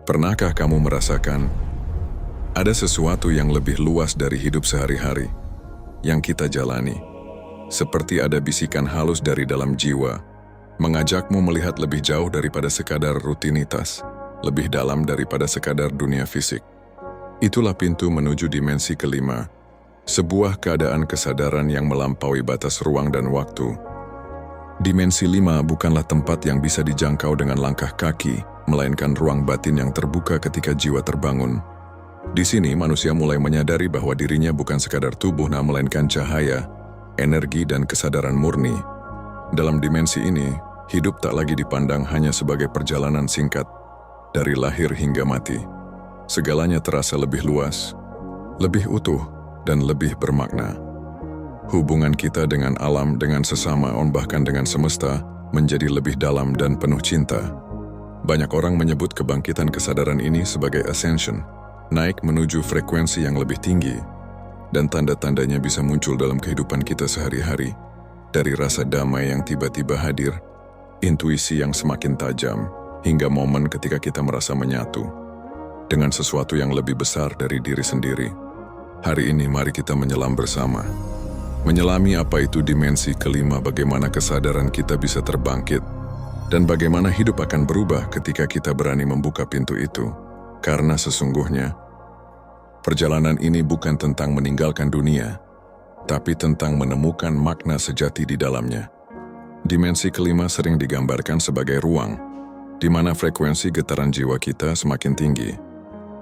Pernahkah kamu merasakan ada sesuatu yang lebih luas dari hidup sehari-hari yang kita jalani? Seperti ada bisikan halus dari dalam jiwa, mengajakmu melihat lebih jauh daripada sekadar rutinitas, lebih dalam daripada sekadar dunia fisik. Itulah pintu menuju dimensi kelima, sebuah keadaan kesadaran yang melampaui batas ruang dan waktu. Dimensi 5 bukanlah tempat yang bisa dijangkau dengan langkah kaki, melainkan ruang batin yang terbuka ketika jiwa terbangun. Di sini manusia mulai menyadari bahwa dirinya bukan sekadar tubuh, melainkan cahaya, energi, dan kesadaran murni. Dalam dimensi ini, hidup tak lagi dipandang hanya sebagai perjalanan singkat, dari lahir hingga mati. Segalanya terasa lebih luas, lebih utuh, dan lebih bermakna. Hubungan kita dengan alam, dengan sesama, bahkan dengan semesta, menjadi lebih dalam dan penuh cinta. Banyak orang menyebut kebangkitan kesadaran ini sebagai ascension, naik menuju frekuensi yang lebih tinggi, dan tanda-tandanya bisa muncul dalam kehidupan kita sehari-hari, dari rasa damai yang tiba-tiba hadir, intuisi yang semakin tajam, hingga momen ketika kita merasa menyatu dengan sesuatu yang lebih besar dari diri sendiri. Hari ini mari kita menyelam bersama, menyelami apa itu dimensi kelima, bagaimana kesadaran kita bisa terbangkit, dan bagaimana hidup akan berubah ketika kita berani membuka pintu itu. Karena sesungguhnya, perjalanan ini bukan tentang meninggalkan dunia, tapi tentang menemukan makna sejati di dalamnya. Dimensi kelima sering digambarkan sebagai ruang, di mana frekuensi getaran jiwa kita semakin tinggi.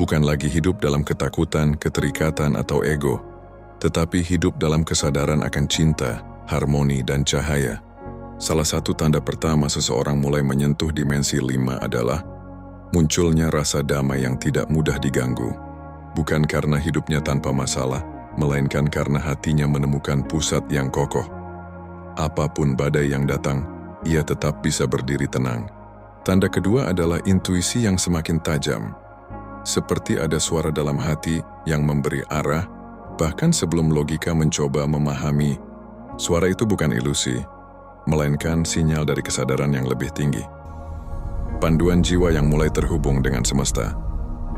Bukan lagi hidup dalam ketakutan, keterikatan, atau ego, tetapi hidup dalam kesadaran akan cinta, harmoni, dan cahaya. Salah satu tanda pertama seseorang mulai menyentuh dimensi 5 adalah munculnya rasa damai yang tidak mudah diganggu. Bukan karena hidupnya tanpa masalah, melainkan karena hatinya menemukan pusat yang kokoh. Apapun badai yang datang, ia tetap bisa berdiri tenang. Tanda kedua adalah intuisi yang semakin tajam. Seperti ada suara dalam hati yang memberi arah, bahkan sebelum logika mencoba memahami. Suara itu bukan ilusi, melainkan sinyal dari kesadaran yang lebih tinggi. Panduan jiwa yang mulai terhubung dengan semesta.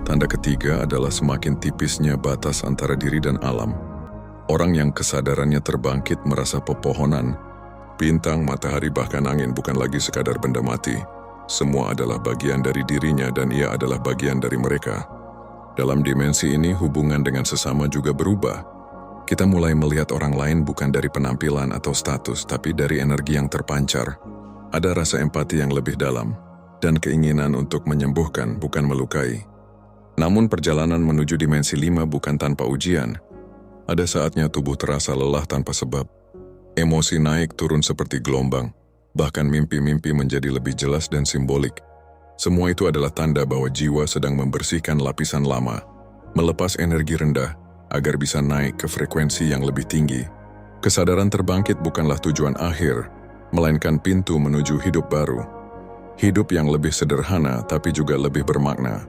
Tanda ketiga adalah semakin tipisnya batas antara diri dan alam. Orang yang kesadarannya terbangkit merasa pepohonan, bintang, matahari, bahkan angin bukan lagi sekadar benda mati. Semua adalah bagian dari dirinya dan ia adalah bagian dari mereka. Dalam dimensi ini, hubungan dengan sesama juga berubah. Kita mulai melihat orang lain bukan dari penampilan atau status, tapi dari energi yang terpancar. Ada rasa empati yang lebih dalam, dan keinginan untuk menyembuhkan, bukan melukai. Namun perjalanan menuju dimensi 5 bukan tanpa ujian. Ada saatnya tubuh terasa lelah tanpa sebab. Emosi naik turun seperti gelombang, bahkan mimpi-mimpi menjadi lebih jelas dan simbolik. Semua itu adalah tanda bahwa jiwa sedang membersihkan lapisan lama, melepas energi rendah, agar bisa naik ke frekuensi yang lebih tinggi. Kesadaran terbangkit bukanlah tujuan akhir, melainkan pintu menuju hidup baru. Hidup yang lebih sederhana tapi juga lebih bermakna.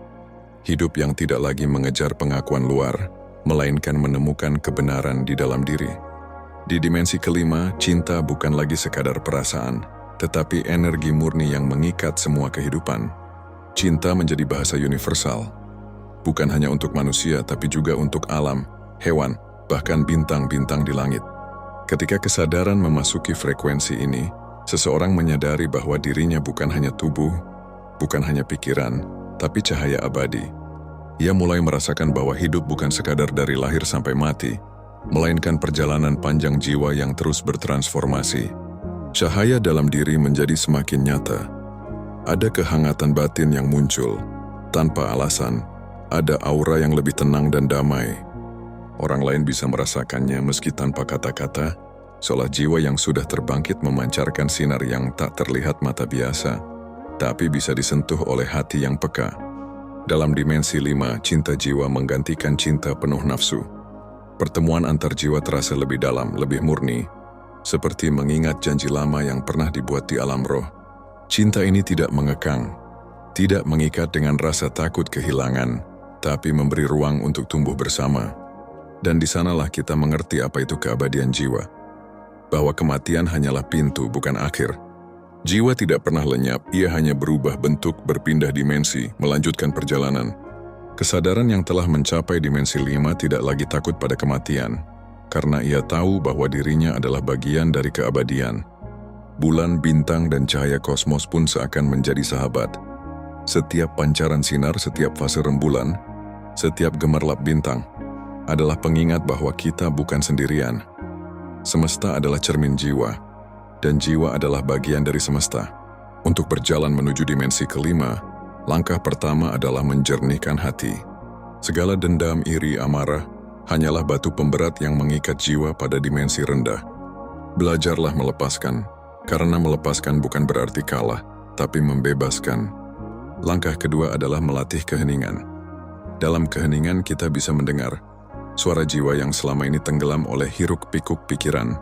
Hidup yang tidak lagi mengejar pengakuan luar, melainkan menemukan kebenaran di dalam diri. Di dimensi kelima, cinta bukan lagi sekadar perasaan, tetapi energi murni yang mengikat semua kehidupan. Cinta menjadi bahasa universal, bukan hanya untuk manusia, tapi juga untuk alam, hewan, bahkan bintang-bintang di langit. Ketika kesadaran memasuki frekuensi ini, seseorang menyadari bahwa dirinya bukan hanya tubuh, bukan hanya pikiran, tapi cahaya abadi. Ia mulai merasakan bahwa hidup bukan sekadar dari lahir sampai mati, melainkan perjalanan panjang jiwa yang terus bertransformasi. Cahaya dalam diri menjadi semakin nyata. Ada kehangatan batin yang muncul, tanpa alasan. Ada aura yang lebih tenang dan damai. Orang lain bisa merasakannya meski tanpa kata-kata, seolah jiwa yang sudah terbangkit memancarkan sinar yang tak terlihat mata biasa, tapi bisa disentuh oleh hati yang peka. Dalam dimensi 5, cinta jiwa menggantikan cinta penuh nafsu. Pertemuan antar jiwa terasa lebih dalam, lebih murni, seperti mengingat janji lama yang pernah dibuat di alam roh. Cinta ini tidak mengekang, tidak mengikat dengan rasa takut kehilangan, tapi memberi ruang untuk tumbuh bersama. Dan di sanalah kita mengerti apa itu keabadian jiwa. Bahwa kematian hanyalah pintu, bukan akhir. Jiwa tidak pernah lenyap, ia hanya berubah bentuk, berpindah dimensi, melanjutkan perjalanan. Kesadaran yang telah mencapai dimensi 5 tidak lagi takut pada kematian, karena ia tahu bahwa dirinya adalah bagian dari keabadian. Bulan, bintang, dan cahaya kosmos pun seakan menjadi sahabat. Setiap pancaran sinar, setiap fase rembulan, setiap gemerlap bintang, adalah pengingat bahwa kita bukan sendirian. Semesta adalah cermin jiwa, dan jiwa adalah bagian dari semesta. Untuk berjalan menuju dimensi kelima, langkah pertama adalah menjernihkan hati. Segala dendam, iri, amarah, hanyalah batu pemberat yang mengikat jiwa pada dimensi rendah. Belajarlah melepaskan, karena melepaskan bukan berarti kalah, tapi membebaskan. Langkah kedua adalah melatih keheningan. Dalam keheningan kita bisa mendengar suara jiwa yang selama ini tenggelam oleh hiruk-pikuk pikiran.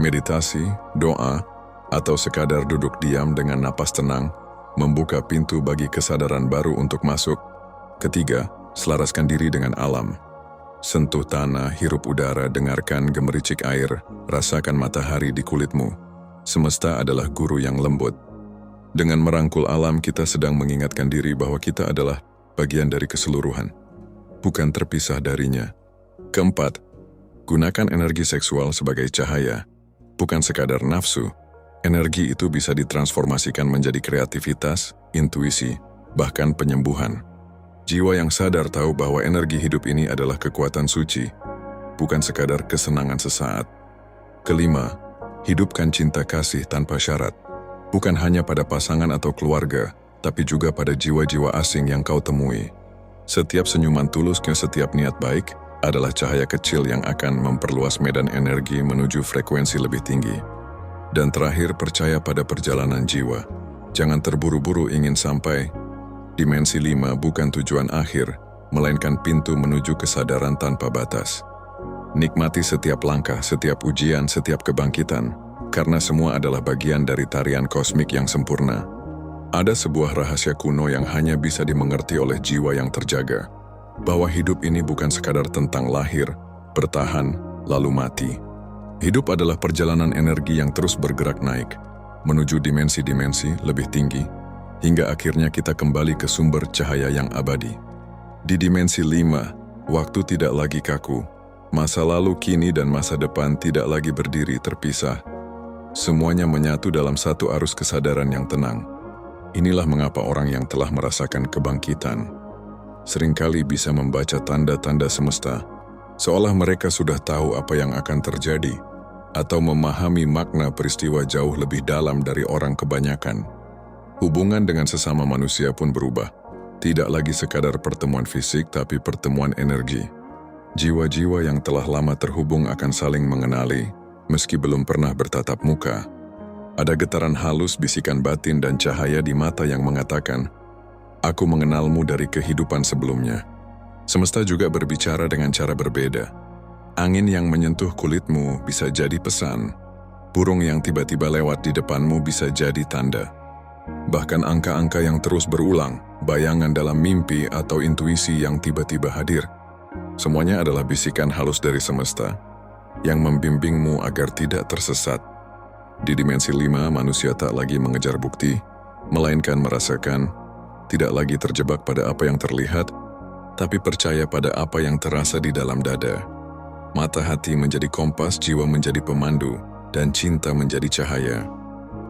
Meditasi, doa, atau sekadar duduk diam dengan napas tenang, membuka pintu bagi kesadaran baru untuk masuk. Ketiga, selaraskan diri dengan alam. Sentuh tanah, hirup udara, dengarkan gemericik air, rasakan matahari di kulitmu. Semesta adalah guru yang lembut. Dengan merangkul alam, kita sedang mengingatkan diri bahwa kita adalah bagian dari keseluruhan, bukan terpisah darinya. Keempat, gunakan energi seksual sebagai cahaya, bukan sekadar nafsu. Energi itu bisa ditransformasikan menjadi kreativitas, intuisi, bahkan penyembuhan. Jiwa yang sadar tahu bahwa energi hidup ini adalah kekuatan suci, bukan sekadar kesenangan sesaat. Kelima, hidupkan cinta kasih tanpa syarat, bukan hanya pada pasangan atau keluarga, tapi juga pada jiwa-jiwa asing yang kau temui. Setiap senyuman tulus ke setiap niat baik adalah cahaya kecil yang akan memperluas medan energi menuju frekuensi lebih tinggi. Dan terakhir, percaya pada perjalanan jiwa. Jangan terburu-buru ingin sampai. Dimensi 5 bukan tujuan akhir, melainkan pintu menuju kesadaran tanpa batas. Nikmati setiap langkah, setiap ujian, setiap kebangkitan, karena semua adalah bagian dari tarian kosmik yang sempurna. Ada sebuah rahasia kuno yang hanya bisa dimengerti oleh jiwa yang terjaga, bahwa hidup ini bukan sekadar tentang lahir, bertahan, lalu mati. Hidup adalah perjalanan energi yang terus bergerak naik, menuju dimensi-dimensi lebih tinggi, hingga akhirnya kita kembali ke sumber cahaya yang abadi. Di dimensi 5, waktu tidak lagi kaku, masa lalu, kini, dan masa depan tidak lagi berdiri terpisah. Semuanya menyatu dalam satu arus kesadaran yang tenang. Inilah mengapa orang yang telah merasakan kebangkitan seringkali bisa membaca tanda-tanda semesta, seolah mereka sudah tahu apa yang akan terjadi, atau memahami makna peristiwa jauh lebih dalam dari orang kebanyakan. Hubungan dengan sesama manusia pun berubah, tidak lagi sekadar pertemuan fisik tapi pertemuan energi. Jiwa-jiwa yang telah lama terhubung akan saling mengenali, meski belum pernah bertatap muka. Ada getaran halus, bisikan batin, dan cahaya di mata yang mengatakan, "Aku mengenalmu dari kehidupan sebelumnya." Semesta juga berbicara dengan cara berbeda. Angin yang menyentuh kulitmu bisa jadi pesan. Burung yang tiba-tiba lewat di depanmu bisa jadi tanda. Bahkan angka-angka yang terus berulang, bayangan dalam mimpi atau intuisi yang tiba-tiba hadir. Semuanya adalah bisikan halus dari semesta yang membimbingmu agar tidak tersesat. Di dimensi 5, manusia tak lagi mengejar bukti, melainkan merasakan, tidak lagi terjebak pada apa yang terlihat, tapi percaya pada apa yang terasa di dalam dada. Mata hati menjadi kompas, jiwa menjadi pemandu, dan cinta menjadi cahaya.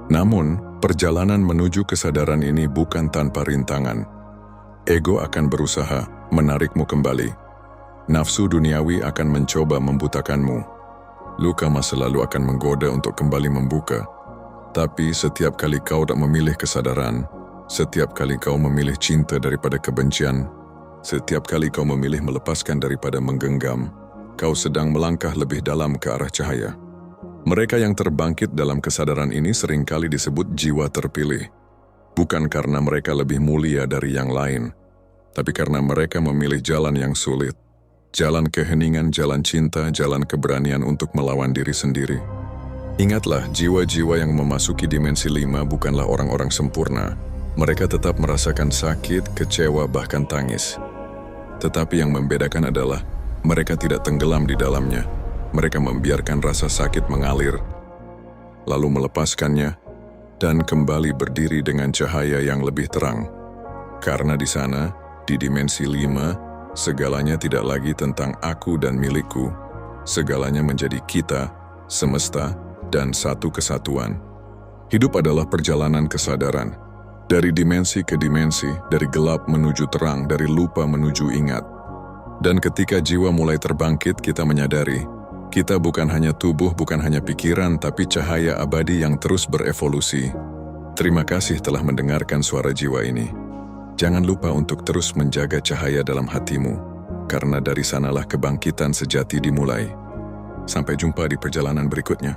Namun, perjalanan menuju kesadaran ini bukan tanpa rintangan. Ego akan berusaha menarikmu kembali. Nafsu duniawi akan mencoba membutakanmu. Luka masa lalu akan menggoda untuk kembali membuka. Tapi setiap kali kau tak memilih kesadaran, setiap kali kau memilih cinta daripada kebencian, setiap kali kau memilih melepaskan daripada menggenggam, kau sedang melangkah lebih dalam ke arah cahaya. Mereka yang terbangkit dalam kesadaran ini seringkali disebut jiwa terpilih. Bukan karena mereka lebih mulia dari yang lain, tapi karena mereka memilih jalan yang sulit. Jalan keheningan, jalan cinta, jalan keberanian untuk melawan diri sendiri. Ingatlah, jiwa-jiwa yang memasuki dimensi 5 bukanlah orang-orang sempurna. Mereka tetap merasakan sakit, kecewa, bahkan tangis. Tetapi yang membedakan adalah, mereka tidak tenggelam di dalamnya. Mereka membiarkan rasa sakit mengalir, lalu melepaskannya, dan kembali berdiri dengan cahaya yang lebih terang. Karena di sana, di dimensi 5, segalanya tidak lagi tentang aku dan milikku. Segalanya menjadi kita, semesta, dan satu kesatuan. Hidup adalah perjalanan kesadaran. Dari dimensi ke dimensi, dari gelap menuju terang, dari lupa menuju ingat. Dan ketika jiwa mulai terbangkit, kita menyadari, kita bukan hanya tubuh, bukan hanya pikiran, tapi cahaya abadi yang terus berevolusi. Terima kasih telah mendengarkan suara jiwa ini. Jangan lupa untuk terus menjaga cahaya dalam hatimu, karena dari sanalah kebangkitan sejati dimulai. Sampai jumpa di perjalanan berikutnya.